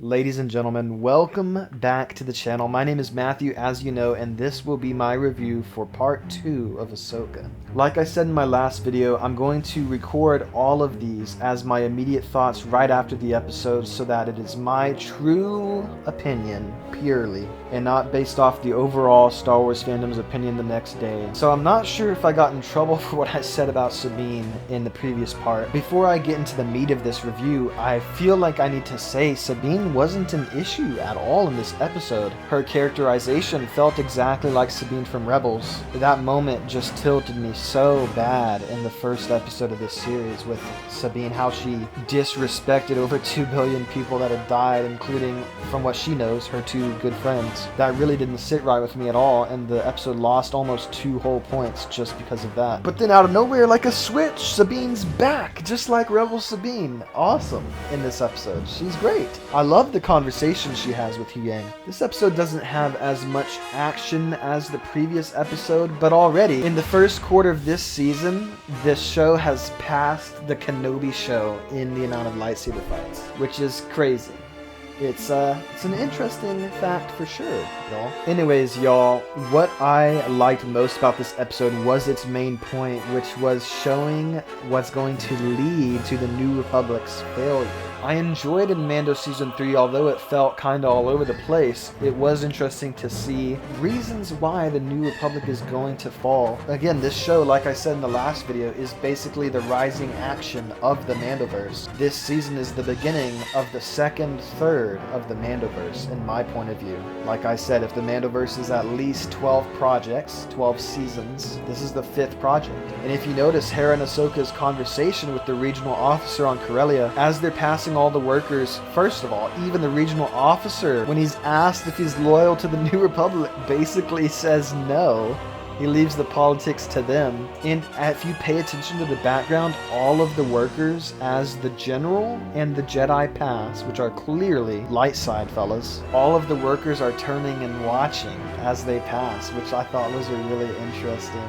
Ladies and gentlemen, welcome back to the channel. My name is Matthew, as you know, and this will be my review for part 2 of Ahsoka. Like I said in my last video, I'm going to record all of these as my immediate thoughts right after the episode so that it is my true opinion, purely, and not based off the overall Star Wars fandom's opinion the next day. So I'm not sure if I got in trouble for what I said about Sabine in the previous part. Before I get into the meat of this review, I feel like I need to say Sabine wasn't an issue at all in this episode. Her characterization felt exactly like Sabine from Rebels. That moment just tilted me so bad in the first episode of this series with Sabine, how she disrespected over 2 billion people that had died, including, from what she knows, her 2 good friends. That really didn't sit right with me at all, and the episode lost almost 2 whole points just because of that. But then out of nowhere, like a switch, Sabine's back, just like Rebel Sabine. Awesome in this episode. She's great. I love the conversation she has with Yuuzhan. This episode doesn't have as much action as the previous episode, but already in the first quarter of this season, this show has passed the Kenobi show in the amount of lightsaber fights, which is crazy. It's an interesting fact for sure, y'all. Anyways, y'all, what I liked most about this episode was its main point, which was showing what's going to lead to the New Republic's failure. I enjoyed in Mando Season 3, although it felt kinda all over the place. It was interesting to see reasons why the New Republic is going to fall. Again, this show, like I said in the last video, is basically the rising action of the Mandoverse. This season is the beginning of the second third of the Mandoverse, in my point of view. Like I said, if the Mandoverse is at least 12 projects, 12 seasons, this is the 5th project. And if you notice Hera and Ahsoka's conversation with the regional officer on Corellia, as they're passing all the workers, first of all, even the regional officer, when he's asked if he's loyal to the New Republic, basically says no. He leaves the politics to them. And if you pay attention to the background, all of the workers as the General and the Jedi pass, which are clearly light side fellas, all of the workers are turning and watching as they pass, which I thought was a really interesting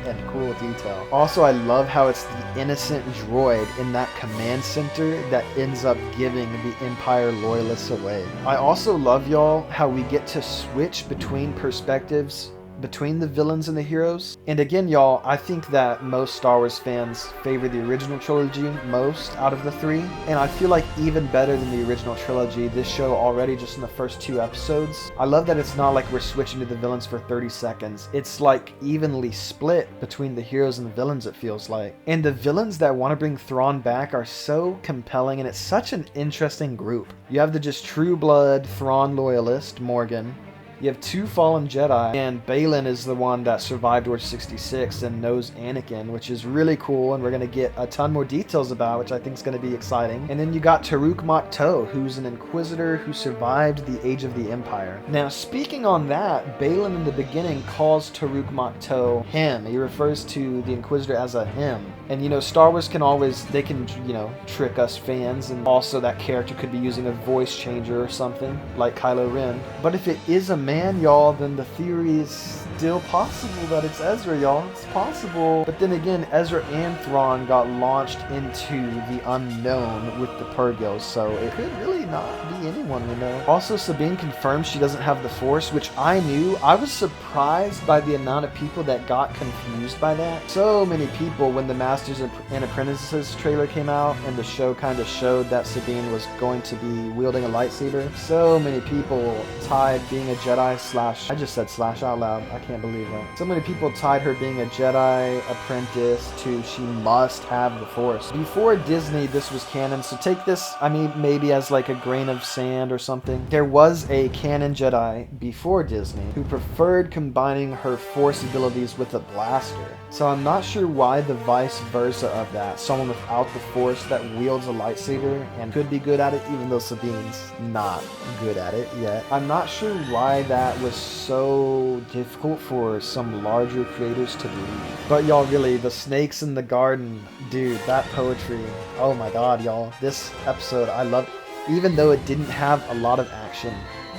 and cool detail. Also, I love how it's the innocent droid in that command center that ends up giving the Empire loyalists away. I also love, y'all, how we get to switch between perspectives between the villains and the heroes. And again, y'all, I think that most Star Wars fans favor the original trilogy most out of the 3. And I feel like even better than the original trilogy, this show already just in the first 2 episodes. I love that it's not like we're switching to the villains for 30 seconds. It's like evenly split between the heroes and the villains, it feels like. And the villains that want to bring Thrawn back are so compelling, and it's such an interesting group. You have the just true blood Thrawn loyalist, Morgan. You have 2 fallen Jedi, and Baylan is the one that survived Order 66 and knows Anakin, which is really cool, and we're going to get a ton more details about, which I think is going to be exciting. And then you got Taruk Makto, who's an Inquisitor who survived the Age of the Empire. Now, speaking on that, Baylan in the beginning calls Taruk Makto him. He refers to the Inquisitor as a him. And, you know, Star Wars can always, they can, you know, trick us fans, and also that character could be using a voice changer or something, like Kylo Ren. But if it is a man, y'all, then the theory is still possible that it's Ezra, y'all. It's possible. But then again, Ezra and Thrawn got launched into the unknown with the Purgils, so it could really not be anyone we know. Also, Sabine confirms she doesn't have the Force, which I knew. I was surprised by the amount of people that got confused by that. So many people, when the Masters and Apprentices trailer came out and the show kind of showed that Sabine was going to be wielding a lightsaber, so many people tied being a Jedi slash, I just said slash out loud, I can't believe that. So many people tied her being a Jedi apprentice to she must have the Force. Before Disney, this was canon, so take this, I mean, maybe as like a grain of sand or something. There was a canon Jedi before Disney who preferred combining her Force abilities with a blaster. So I'm not sure why the vice versa of that. Someone without the Force that wields a lightsaber and could be good at it, even though Sabine's not good at it yet. I'm not sure why that was so difficult for some larger creators to believe. But y'all, really, the snakes in the garden, dude, that poetry, oh my god, y'all. This episode, I loved, even though it didn't have a lot of action.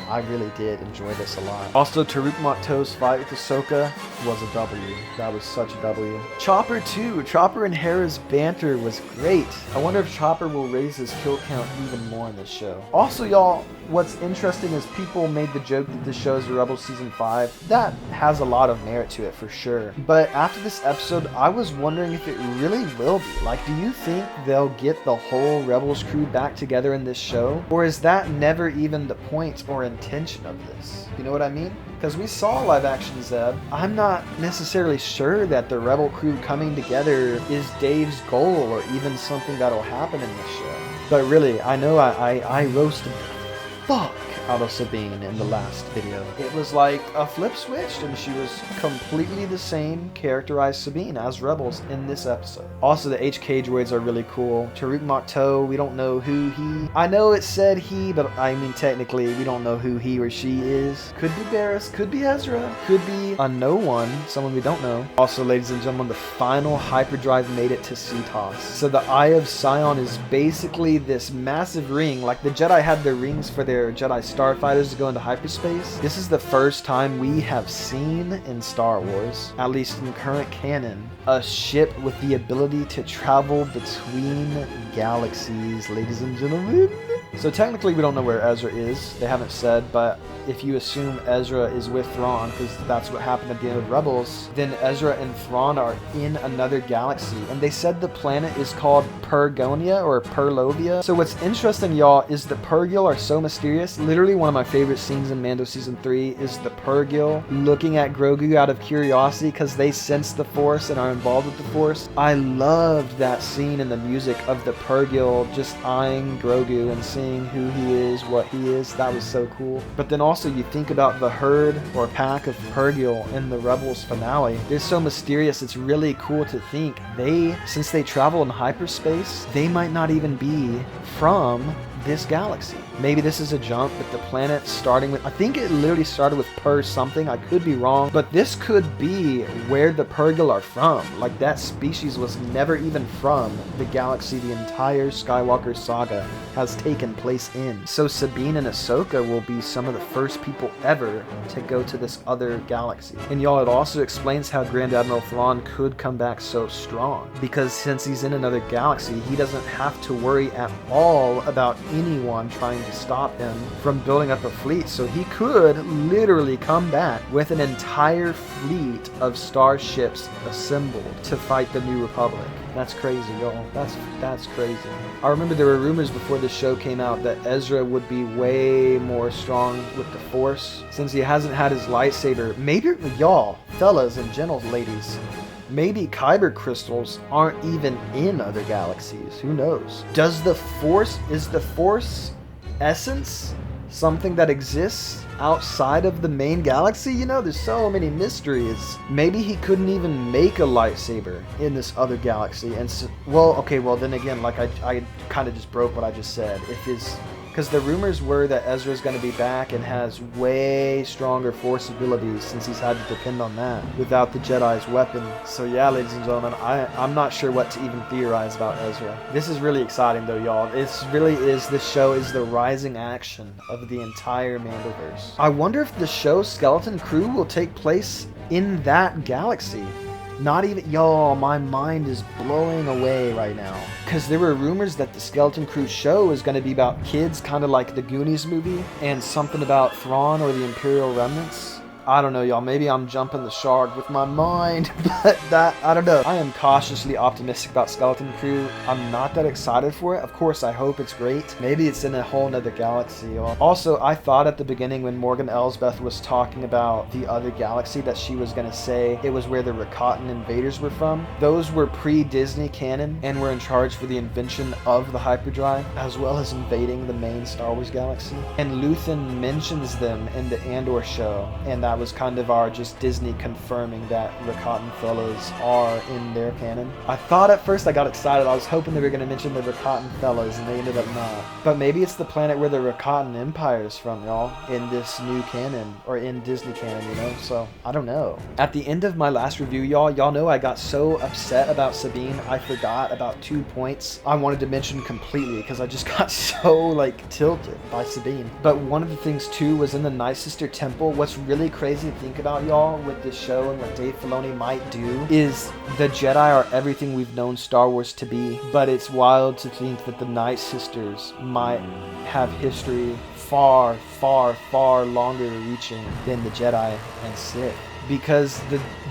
I really did enjoy this a lot. Also, Tariq Makto's fight with Ahsoka was a W. That was such a W. Chopper too. Chopper and Hera's banter was great. I wonder if Chopper will raise his kill count even more in this show. Also, y'all, what's interesting is people made the joke that this show is Rebels Season 5. That has a lot of merit to it for sure. But after this episode, I was wondering if it really will be. Like, do you think they'll get the whole Rebels crew back together in this show? Or is that never even the point or intention of this? You know what I mean? Because we saw live action Zeb. I'm not necessarily sure that the Rebel crew coming together is Dave's goal or even something that'll happen in this show. But really, I know I roasted the fuck out of Sabine in the last video. It was like a flip switched and she was completely the same characterized Sabine as Rebels in this episode. Also, the HK droids are really cool. Tariq Makto, we don't know who he... I know it said he, but I mean technically we don't know who he or she is. Could be Barriss, could be Ezra, could be a no one, someone we don't know. Also, ladies and gentlemen, the final hyperdrive made it to Cetos. So the Eye of Sion is basically this massive ring, like the Jedi had their rings for their Jedi starfighters to go into hyperspace. This is the first time we have seen in Star Wars, at least in current canon, a ship with the ability to travel between galaxies, ladies and gentlemen. So technically we don't know where Ezra is, they haven't said, but if you assume Ezra is with Thrawn, because that's what happened at the end of Rebels, then Ezra and Thrawn are in another galaxy, and they said the planet is called Pergonia or Perlovia. So what's interesting, y'all, is the Purgil are so mysterious. Literally one of my favorite scenes in Mando Season 3 is the Purgil looking at Grogu out of curiosity because they sense the Force and are involved with the Force. I loved that scene in the music of the Purgil just eyeing Grogu and seeing who he is, what he is. That was so cool. But then also you think about the herd or pack of Purgil in the Rebels finale. They're so mysterious. It's really cool to think since they travel in hyperspace, they might not even be from this galaxy. Maybe this is a jump, but the planet starting with, I think it literally started with Per something, I could be wrong, but this could be where the Purgil are from. Like that species was never even from the galaxy the entire Skywalker saga has taken place in. So Sabine and Ahsoka will be some of the first people ever to go to this other galaxy. And y'all, it also explains how Grand Admiral Thrawn could come back so strong, because since he's in another galaxy, he doesn't have to worry at all about anyone trying to stop him from building up a fleet. So he could literally come back with an entire fleet of starships assembled to fight the New Republic. That's crazy, y'all. That's crazy. I remember there were rumors before the show came out that Ezra would be way more strong with the Force since he hasn't had his lightsaber. Maybe, y'all, fellas and gentle ladies, maybe kyber crystals aren't even in other galaxies. Who knows? Is the Force essence something that exists outside of the main galaxy? You know, there's so many mysteries. Maybe he couldn't even make a lightsaber in this other galaxy. And so, well, then again, like I kind of just broke what I just said. Because the rumors were that Ezra's going to be back and has way stronger Force abilities since he's had to depend on that without the Jedi's weapon. So yeah, ladies and gentlemen, I'm not sure what to even theorize about Ezra. This is really exciting though, y'all. This show is the rising action of the entire Mandoverse. I wonder if the show's skeleton crew will take place in that galaxy. Not even, y'all, my mind is blowing away right now. Because there were rumors that the Skeleton Crew show is going to be about kids, kind of like the Goonies movie, and something about Thrawn or the Imperial Remnants. I don't know, y'all, maybe I'm jumping the shark with my mind, but I don't know. I am cautiously optimistic about Skeleton Crew. I'm not that excited for it. Of course, I hope it's great. Maybe it's in a whole nother galaxy, y'all. Also, I thought at the beginning when Morgan Elsbeth was talking about the other galaxy that she was going to say it was where the Rakatan invaders were from. Those were pre-Disney canon and were in charge for the invention of the hyperdrive, as well as invading the main Star Wars galaxy. And Luthen mentions them in the Andor show, and that that was kind of our just Disney confirming that Rakatan fellas are in their canon. I thought at first I got excited. I was hoping they were going to mention the Rakatan fellas, and they ended up not. But maybe it's the planet where the Rakatan Empire is from, y'all, in this new canon, or in Disney canon, you know? So, I don't know. At the end of my last review, y'all know I got so upset about Sabine, I forgot about 2 points I wanted to mention completely, because I just got so, like, tilted by Sabine. But one of the things, too, was in the Nightsister Temple. What's really crazy to think about, y'all, with this show and what Dave Filoni might do, is the Jedi are everything we've known Star Wars to be, but it's wild to think that the Nightsisters might have history far, far, far longer reaching than the Jedi and Sith. Because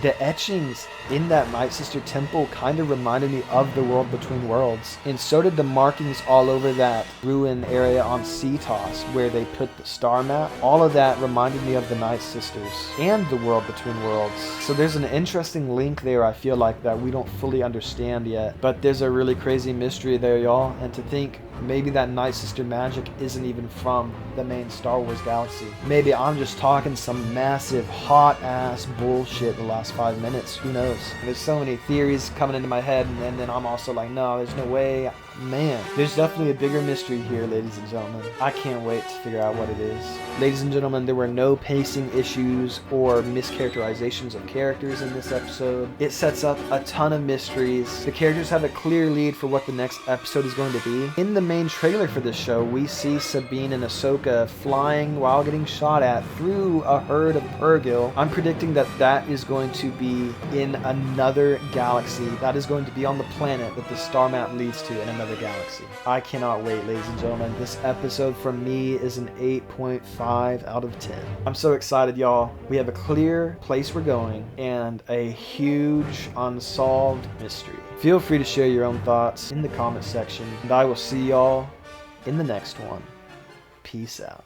the etchings in that Nightsister Temple kind of reminded me of the World Between Worlds. And so did the markings all over that ruin area on Cetos, where they put the star map. All of that reminded me of the Nightsisters and the World Between Worlds. So there's an interesting link there, I feel like, that we don't fully understand yet. But there's a really crazy mystery there, y'all. And to think maybe that Nightsister magic isn't even from the main Star Wars galaxy. Maybe I'm just talking some massive hot-ass bullshit the last 5 minutes. Who knows? There's so many theories coming into my head, and then I'm also like, no, there's no way. Man, there's definitely a bigger mystery here, ladies and gentlemen. I can't wait to figure out what it is. Ladies and gentlemen, there were no pacing issues or mischaracterizations of characters in this episode. It sets up a ton of mysteries. The characters have a clear lead for what the next episode is going to be. In the main trailer for this show, we see Sabine and Ahsoka flying while getting shot at through a herd of Purrgil. I'm predicting that that is going to be in another galaxy. That is going to be on the planet that the star map leads to in another galaxy. I cannot wait, ladies and gentlemen. This episode from me is an 8.5 out of 10. I'm so excited, y'all. We have a clear place we're going and a huge unsolved mystery. Feel free to share your own thoughts in the comment section, and I will see y'all in the next one. Peace out.